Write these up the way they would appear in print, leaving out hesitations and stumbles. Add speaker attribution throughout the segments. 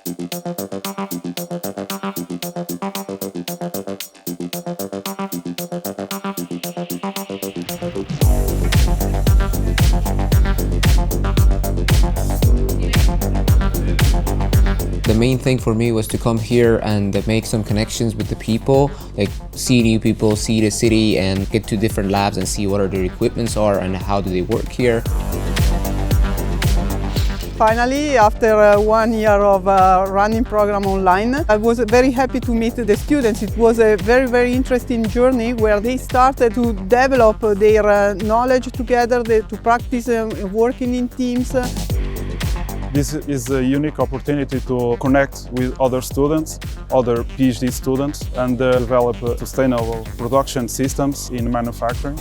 Speaker 1: The main thing for me was to come here and make some connections with the people, like see new people, see the city, and get to different labs and see what their equipments are and how do they work here.
Speaker 2: Finally, after 1 year of running program online, I was very happy to meet the students. It was a very interesting journey where they started to develop their knowledge together, to practice working in teams.
Speaker 3: This is a unique opportunity to connect with other students, other PhD students, and develop sustainable production systems in manufacturing.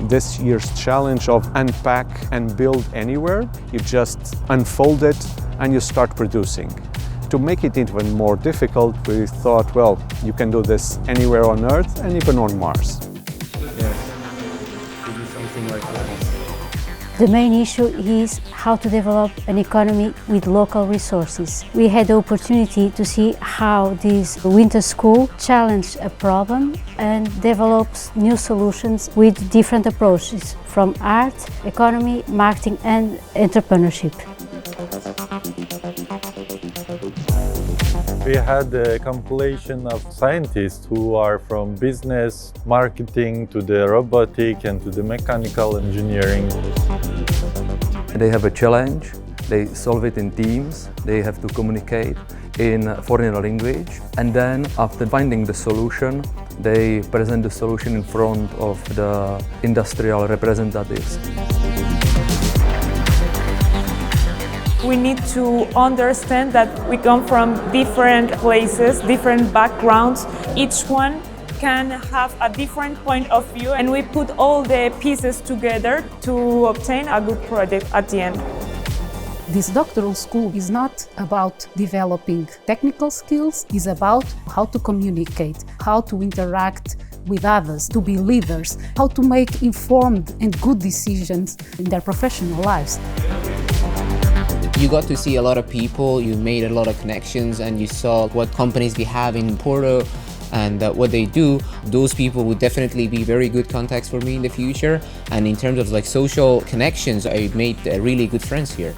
Speaker 4: This year's challenge of unpack and build anywhere, you just unfold it and you start producing. To make it even more difficult, we thought, well, you can do this anywhere on Earth and even on Mars.
Speaker 5: Yes, to do something like that.
Speaker 6: The main issue is how to develop an economy with local resources. We had the opportunity to see how this winter school challenged a problem and develops new solutions with different approaches from art, economy, marketing and entrepreneurship.
Speaker 5: We had a compilation of scientists who are from business, marketing, to the robotic and to the mechanical engineering.
Speaker 7: They have a challenge, they solve it in teams, they have to communicate in a foreign language, and then after finding the solution, they present the solution in front of the industrial representatives.
Speaker 8: We need to understand that we come from different places, different backgrounds. Each one can have a different point of view, and we put all the pieces together to obtain a good project at the end.
Speaker 9: This doctoral school is not about developing technical skills, it's about how to communicate, how to interact with others, to be leaders, how to make informed and good decisions in their professional lives.
Speaker 1: You got to see a lot of people, you made a lot of connections, and you saw what companies we have in Porto and what they do. Those people would definitely be very good contacts for me in the future. And in terms of like social connections, I made really good friends here.